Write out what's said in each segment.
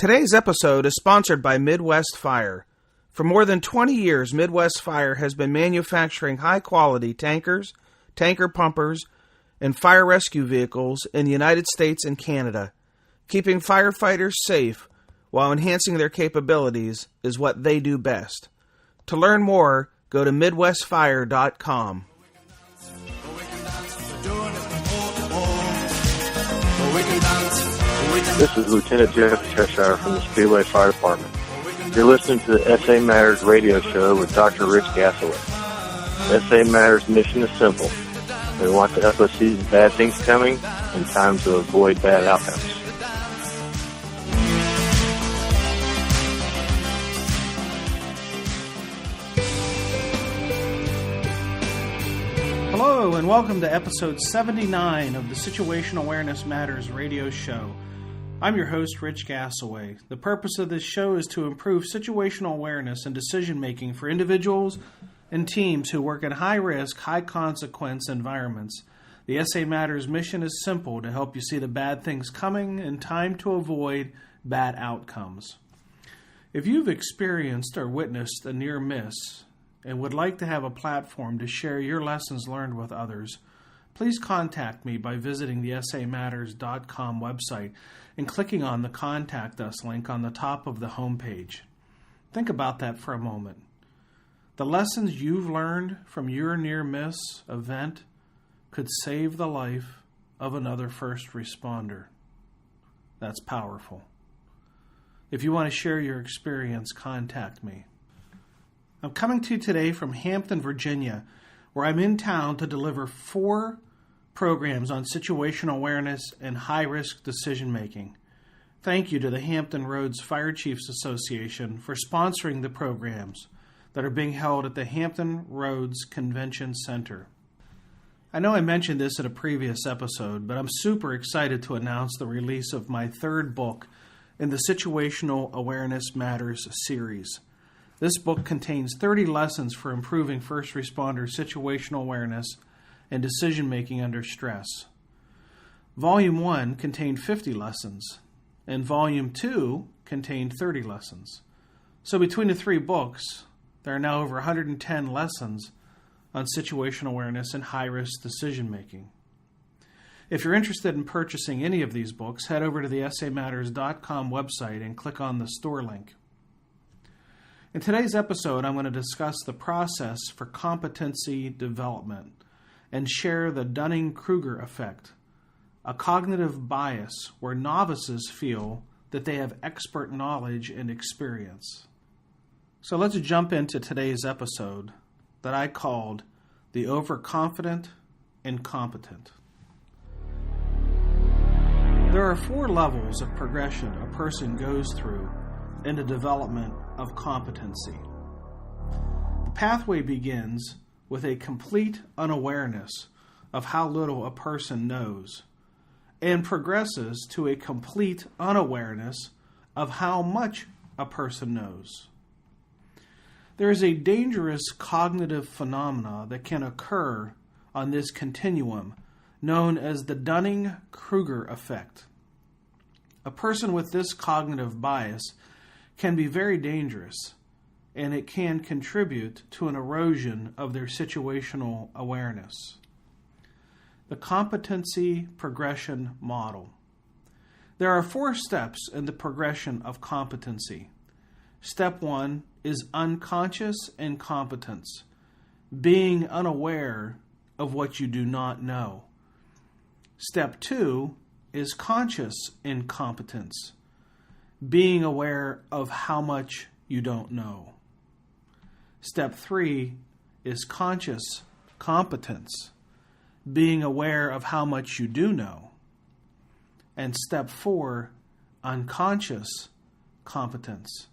Today's episode is sponsored by Midwest Fire. For more than 20 years, Midwest Fire has been manufacturing high-quality tankers, tanker pumpers, and fire rescue vehicles in the United States and Canada. Keeping firefighters safe while enhancing their capabilities is what they do best. To learn more, go to MidwestFire.com. This is Lieutenant Jeff Cheshire from the Speedway Fire Department. You're listening to the SA Matters radio show with Dr. Rich Gassaway. SA Matters' mission is simple. We want to help us see bad things coming and time to avoid bad outcomes. Hello and welcome to episode 79 of the Situational Awareness Matters radio show. I'm your host, Rich Gassaway. The purpose of this show is to improve situational awareness and decision-making for individuals and teams who work in high-risk, high-consequence environments. The SA Matters mission is simple: to help you see the bad things coming and time to avoid bad outcomes. If you've experienced or witnessed a near miss and would like to have a platform to share your lessons learned with others, please contact me by visiting the SAMatters.com website and clicking on the Contact Us link on the top of the homepage. Think about that for a moment. The lessons you've learned from your near-miss event could save the life of another first responder. That's powerful. If you want to share your experience, contact me. I'm coming to you today from Hampton, Virginia, where I'm in town to deliver 4 programs on situational awareness and high-risk decision-making. Thank you to the Hampton Roads Fire Chiefs Association for sponsoring the programs that are being held at the Hampton Roads Convention Center. I know I mentioned this in a previous episode, but I'm super excited to announce the release of my 3rd book in the Situational Awareness Matters series. This book contains 30 lessons for improving first responder situational awareness and decision-making under stress. Volume 1 contained 50 lessons, and Volume 2 contained 30 lessons. So between the 3 books, there are now over 110 lessons on situational awareness and high-risk decision-making. If you're interested in purchasing any of these books, head over to the SAMatters.com website and click on the store link. In today's episode, I'm going to discuss the process for competency development and share the Dunning-Kruger Effect, a cognitive bias where novices feel that they have expert knowledge and experience. So let's jump into today's episode that I called the Overconfident Incompetent. There are 4 levels of progression a person goes through in the development of competency. The pathway begins with a complete unawareness of how little a person knows and progresses to a complete unawareness of how much a person knows. There is a dangerous cognitive phenomena that can occur on this continuum known as the Dunning-Kruger Effect. A person with this cognitive bias can be very dangerous, and it can contribute to an erosion of their situational awareness. The competency progression model. There are 4 steps in the progression of competency. Step 1 is unconscious incompetence, being unaware of what you do not know. Step 2 is conscious incompetence, being aware of how much you don't know. Step 3 is conscious competence, being aware of how much you do know. And step 4, unconscious competence,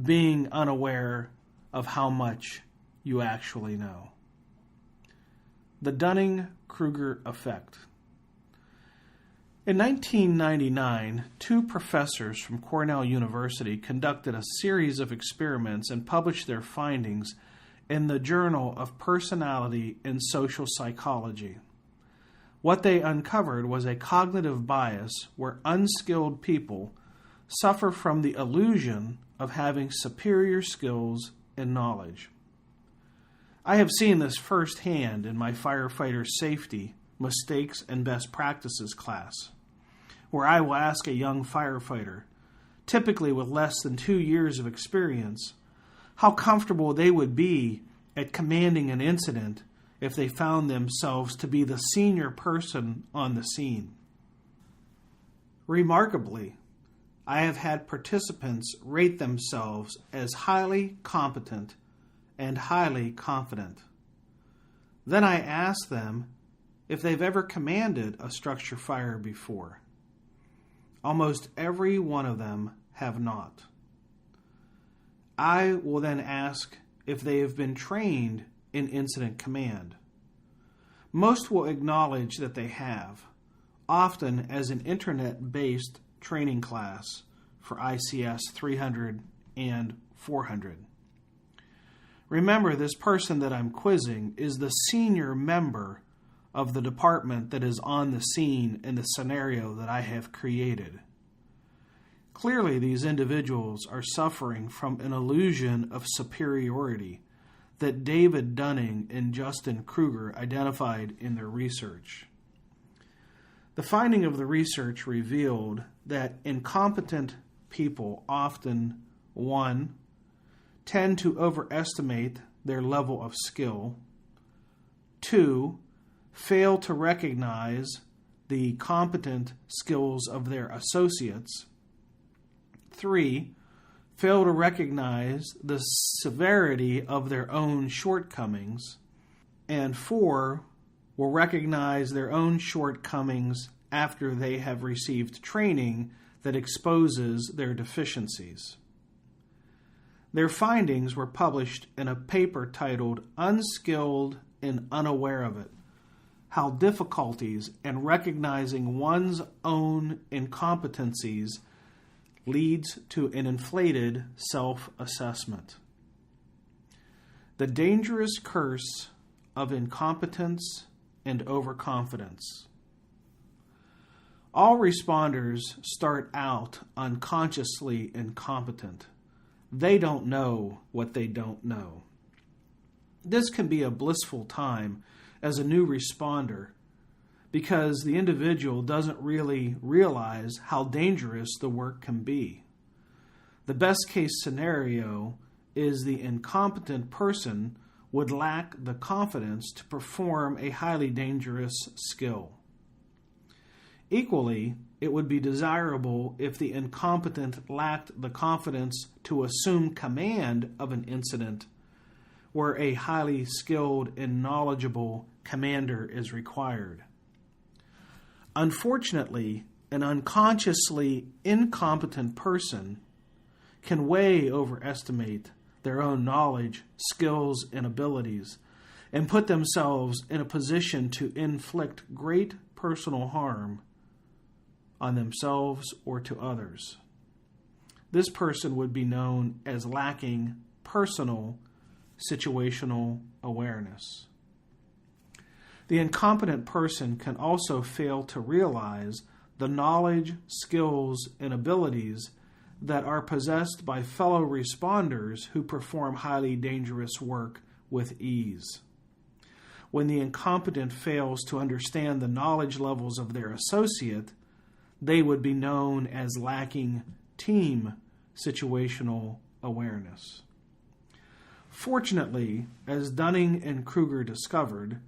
being unaware of how much you actually know. The Dunning-Kruger Effect. In 1999, 2 professors from Cornell University conducted a series of experiments and published their findings in the Journal of Personality and Social Psychology. What they uncovered was a cognitive bias where unskilled people suffer from the illusion of having superior skills and knowledge. I have seen this firsthand in my firefighter safety, mistakes, and best practices class, where I will ask a young firefighter, typically with less than 2 years of experience, how comfortable they would be at commanding an incident if they found themselves to be the senior person on the scene. Remarkably, I have had participants rate themselves as highly competent and highly confident. Then I ask them if they've ever commanded a structure fire before. Almost every one of them have not. I will then ask if they have been trained in incident command. Most will acknowledge that they have, often as an internet-based training class for ICS 300 and 400. Remember, this person that I'm quizzing is the senior member of the department that is on the scene in the scenario that I have created. Clearly, these individuals are suffering from an illusion of superiority that David Dunning and Dunning-Kruger identified in their research. The finding of the research revealed that incompetent people often, 1, tend to overestimate their level of skill, 2, fail to recognize the competent skills of their associates, 3, fail to recognize the severity of their own shortcomings, and 4, will recognize their own shortcomings after they have received training that exposes their deficiencies. Their findings were published in a paper titled Unskilled and Unaware of It: How Difficulties in Recognizing One's Own Incompetencies Leads to an Inflated Self-Assessment. The Dangerous Curse of Incompetence and Overconfidence. All responders start out unconsciously incompetent. They don't know what they don't know. This can be a blissful time as a new responder because the individual doesn't really realize how dangerous the work can be. The best case scenario is the incompetent person would lack the confidence to perform a highly dangerous skill. Equally, it would be desirable if the incompetent lacked the confidence to assume command of an incident where a highly skilled and knowledgeable commander is required. Unfortunately, an unconsciously incompetent person can way overestimate their own knowledge, skills, and abilities, and put themselves in a position to inflict great personal harm on themselves or to others. This person would be known as lacking personal situational awareness. The incompetent person can also fail to realize the knowledge, skills, and abilities that are possessed by fellow responders who perform highly dangerous work with ease. When the incompetent fails to understand the knowledge levels of their associate, they would be known as lacking team situational awareness. Fortunately, as Dunning and Kruger discovered,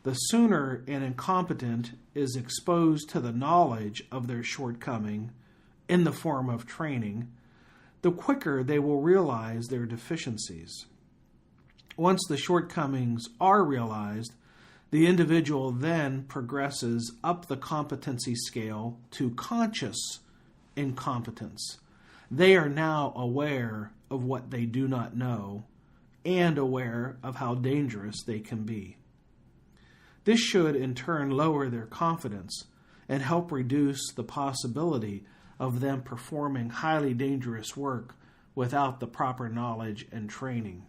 the sooner an incompetent is exposed to the knowledge of their shortcoming in the form of training, the quicker they will realize their deficiencies. Once the shortcomings are realized, the individual then progresses up the competency scale to conscious incompetence. They are now aware of what they do not know and aware of how dangerous they can be. This should in turn lower their confidence and help reduce the possibility of them performing highly dangerous work without the proper knowledge and training.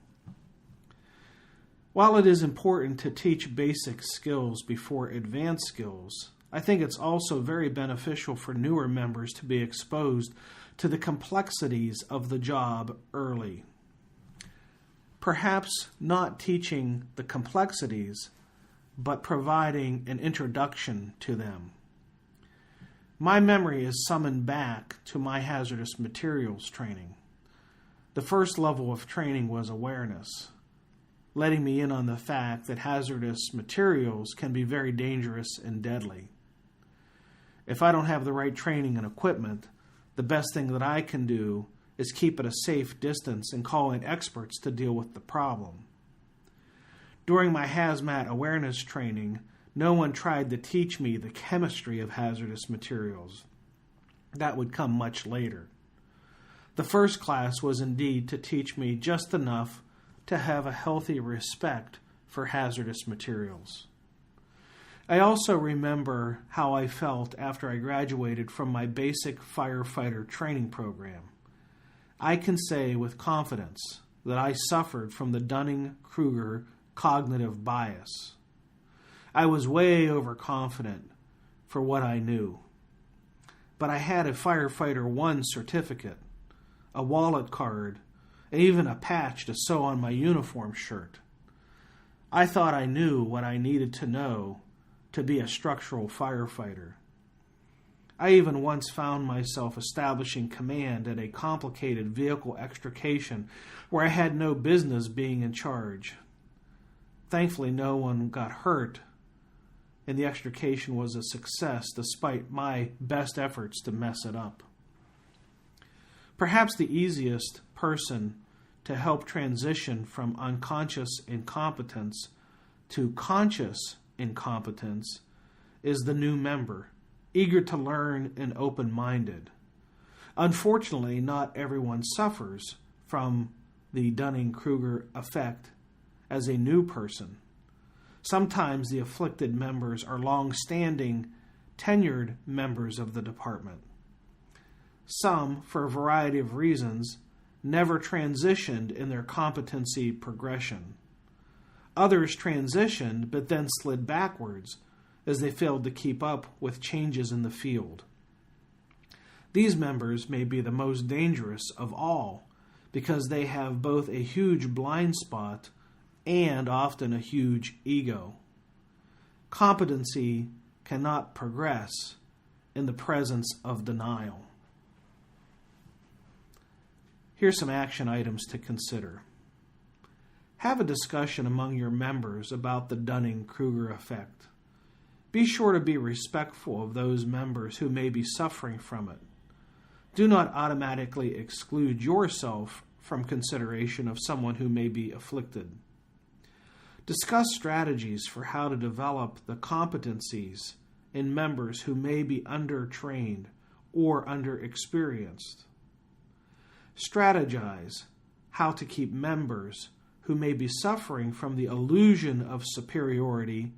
While it is important to teach basic skills before advanced skills, I think it's also very beneficial for newer members to be exposed to the complexities of the job early. Perhaps not teaching the complexities, but providing an introduction to them. My memory is summoned back to my hazardous materials training. The first level of training was awareness, letting me in on the fact that hazardous materials can be very dangerous and deadly. If I don't have the right training and equipment, the best thing that I can do is keep at a safe distance and call in experts to deal with the problem. During my hazmat awareness training, no one tried to teach me the chemistry of hazardous materials. That would come much later. The first class was indeed to teach me just enough to have a healthy respect for hazardous materials. I also remember how I felt after I graduated from my basic firefighter training program. I can say with confidence that I suffered from the Dunning-Kruger cognitive bias. I was way overconfident for what I knew. But I had a Firefighter 1 certificate, a wallet card, and even a patch to sew on my uniform shirt. I thought I knew what I needed to know to be a structural firefighter. I even once found myself establishing command at a complicated vehicle extrication where I had no business being in charge. Thankfully, no one got hurt, and the extrication was a success despite my best efforts to mess it up. Perhaps the easiest person to help transition from unconscious incompetence to conscious incompetence is the new member, eager to learn and open-minded. Unfortunately, not everyone suffers from the Dunning-Kruger Effect as a new person. Sometimes the afflicted members are long-standing, tenured members of the department. Some, for a variety of reasons, never transitioned in their competency progression. Others transitioned but then slid backwards as they failed to keep up with changes in the field. These members may be the most dangerous of all because they have both a huge blind spot and often a huge ego. Competency cannot progress in the presence of denial. Here's some action items to consider. Have a discussion among your members about the Dunning-Kruger effect. Be sure to be respectful of those members who may be suffering from it. Do not automatically exclude yourself from consideration of someone who may be afflicted. Discuss strategies for how to develop the competencies in members who may be undertrained or underexperienced. Strategize how to keep members who may be suffering from the illusion of superiority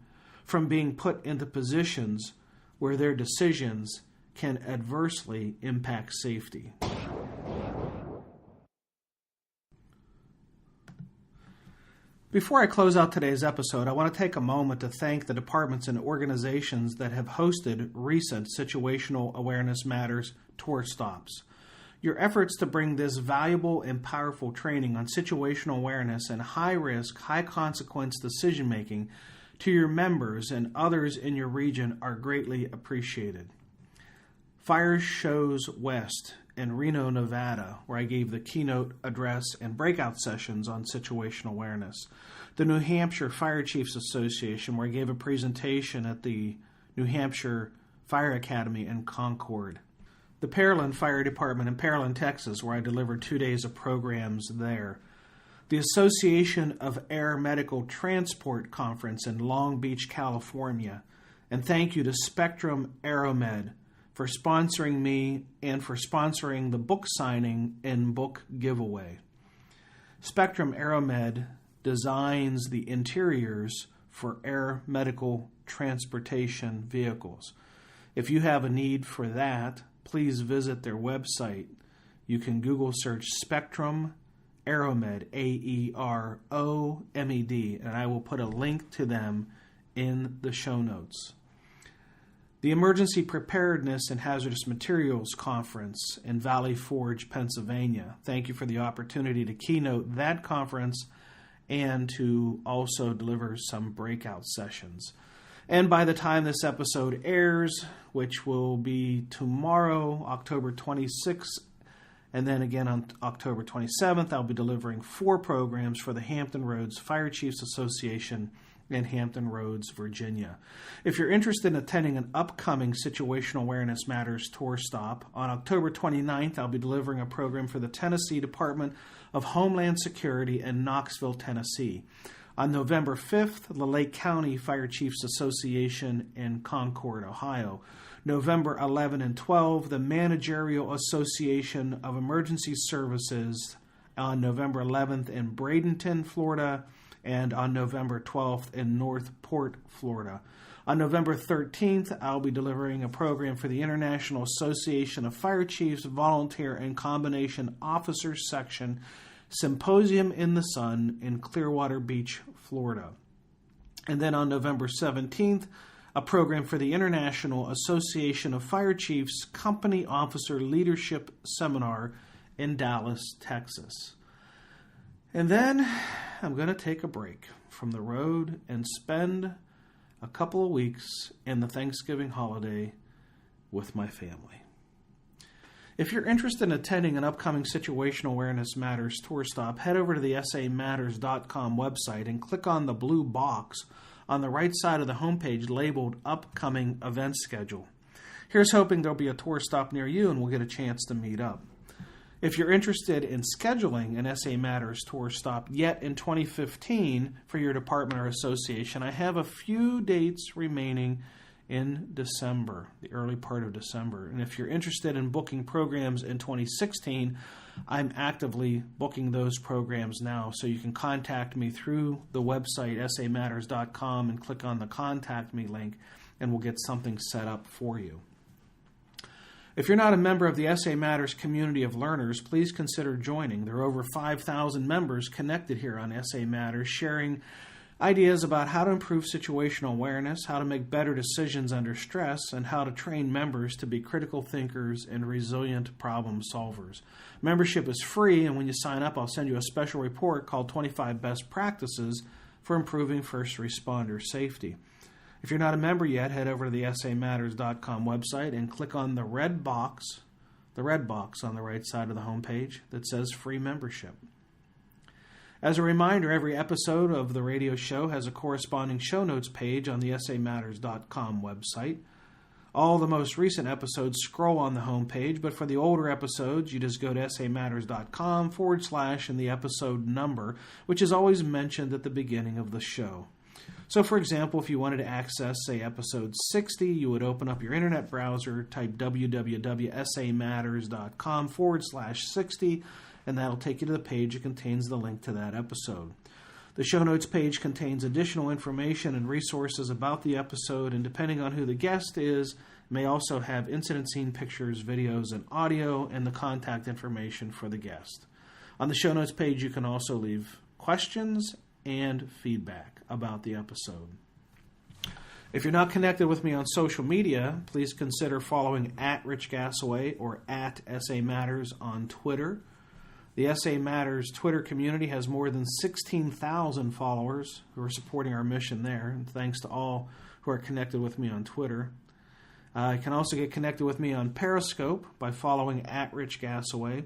from being put into positions where their decisions can adversely impact safety. Before I close out today's episode, I want to take a moment to thank the departments and organizations that have hosted recent Situational Awareness Matters tour stops. Your efforts to bring this valuable and powerful training on situational awareness and high-risk, high-consequence decision-making to your members and others in your region are greatly appreciated. Fire Shows West in Reno, Nevada, where I gave the keynote address and breakout sessions on situational awareness. The New Hampshire Fire Chiefs Association, where I gave a presentation at the New Hampshire Fire Academy in Concord. The Pearland Fire Department in Pearland, Texas, where I delivered 2 days of programs there. The Association of Air Medical Transport Conference in Long Beach, California. And thank you to Spectrum Aeromed for sponsoring me and for sponsoring the book signing and book giveaway. Spectrum Aeromed designs the interiors for air medical transportation vehicles. If you have a need for that, please visit their website. You can Google search Spectrum Aeromed, AEROMED, and I will put a link to them in the show notes. the Emergency Preparedness and Hazardous Materials Conference in Valley Forge, Pennsylvania. Thank you for the opportunity to keynote that conference and to also deliver some breakout sessions. And by the time this episode airs, which will be tomorrow, October 26th, and then again on October 27th, I'll be delivering 4 programs for the Hampton Roads Fire Chiefs Association in Hampton Roads, Virginia. If you're interested in attending an upcoming Situational Awareness Matters tour stop, on October 29th, I'll be delivering a program for the Tennessee Department of Homeland Security in Knoxville, Tennessee. On November 5th, the Lake County Fire Chiefs Association in Concord, Ohio. November 11 and 12, the Managerial Association of Emergency Services on November 11th in Bradenton, Florida, and on November 12th in Northport, Florida. On November 13th, I'll be delivering a program for the International Association of Fire Chiefs Volunteer and Combination Officers Section Symposium in the Sun in Clearwater Beach, Florida. And then on November 17th, a program for the International Association of Fire Chiefs Company Officer Leadership Seminar in Dallas, Texas. And then I'm going to take a break from the road and spend a couple of weeks in the Thanksgiving holiday with my family. If you're interested in attending an upcoming Situational Awareness Matters tour stop, head over to the samatters.com website and click on the blue box on the right side of the homepage labeled Upcoming Event Schedule. Here's hoping there'll be a tour stop near you and we'll get a chance to meet up. If you're interested in scheduling an SA Matters tour stop yet in 2015 for your department or association, I have a few dates remaining in December, the early part of December. And if you're interested in booking programs in 2016, I'm actively booking those programs now. So you can contact me through the website, samatters.com, and click on the Contact Me link, and we'll get something set up for you. If you're not a member of the SA Matters community of learners, please consider joining. There are over 5,000 members connected here on SA Matters, sharing ideas about how to improve situational awareness, how to make better decisions under stress, and how to train members to be critical thinkers and resilient problem solvers. Membership is free, and when you sign up, I'll send you a special report called 25 Best Practices for Improving First Responder Safety. If you're not a member yet, head over to the samatters.com website and click on the red box on the right side of the homepage that says Free Membership. As a reminder, every episode of the radio show has a corresponding show notes page on the samatters.com website. All the most recent episodes scroll on the homepage, but for the older episodes, you just go to samatters.com / and the episode number, which is always mentioned at the beginning of the show. So, for example, if you wanted to access, say, episode 60, you would open up your internet browser, type www.samatters.com / 60, and that'll take you to the page that contains the link to that episode. The show notes page contains additional information and resources about the episode, and depending on who the guest is, may also have incident scene pictures, videos, and audio, and the contact information for the guest. On the show notes page, you can also leave questions and feedback about the episode. If you're not connected with me on social media, please consider following @RichGasaway or @SAMatters on Twitter. The SA Matters Twitter community has more than 16,000 followers who are supporting our mission there, and thanks to all who are connected with me on Twitter. You can also get connected with me on Periscope by following @RichGasaway,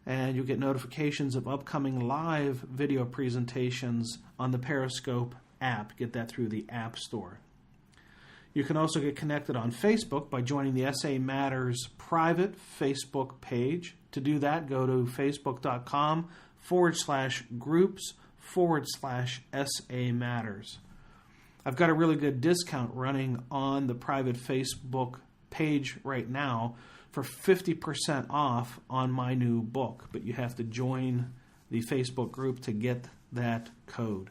and you'll get notifications of upcoming live video presentations on the Periscope app. Get that through the App Store. You can also get connected on Facebook by joining the SA Matters private Facebook page. To do that, go to facebook.com /groups /SA Matters. I've got a really good discount running on the private Facebook page right now for 50% off on my new book, but you have to join the Facebook group to get that code.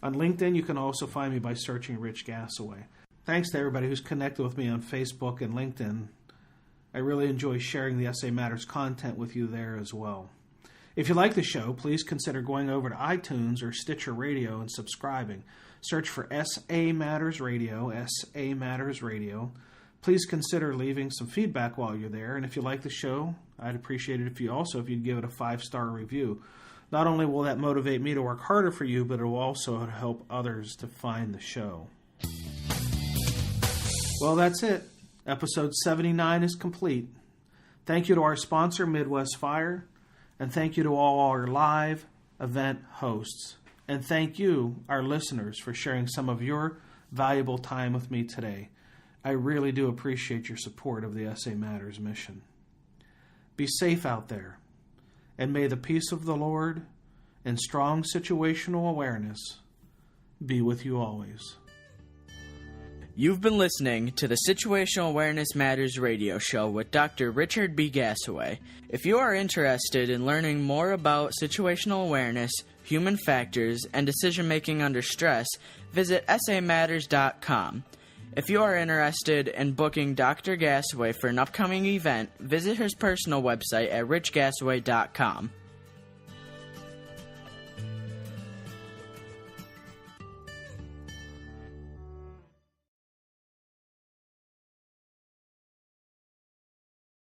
On LinkedIn, you can also find me by searching Rich Gasaway. Thanks to everybody who's connected with me on Facebook and LinkedIn. I really enjoy sharing the SA Matters content with you there as well. If you like the show, please consider going over to iTunes or Stitcher Radio and subscribing. Search for SA Matters Radio, SA Matters Radio. Please consider leaving some feedback while you're there, and if you like the show, I'd appreciate it if you'd give it a 5-star review. Not only will that motivate me to work harder for you, but it will also help others to find the show. Well, that's it. Episode 79 is complete. Thank you to our sponsor, Midwest Fire, and thank you to all our live event hosts. And thank you, our listeners, for sharing some of your valuable time with me today. I really do appreciate your support of the SA Matters mission. Be safe out there, and may the peace of the Lord and strong situational awareness be with you always. You've been listening to the Situational Awareness Matters radio show with Dr. Richard B. Gassaway. If you are interested in learning more about situational awareness, human factors, and decision-making under stress, visit samatters.com. If you are interested in booking Dr. Gassaway for an upcoming event, visit his personal website at richgassaway.com.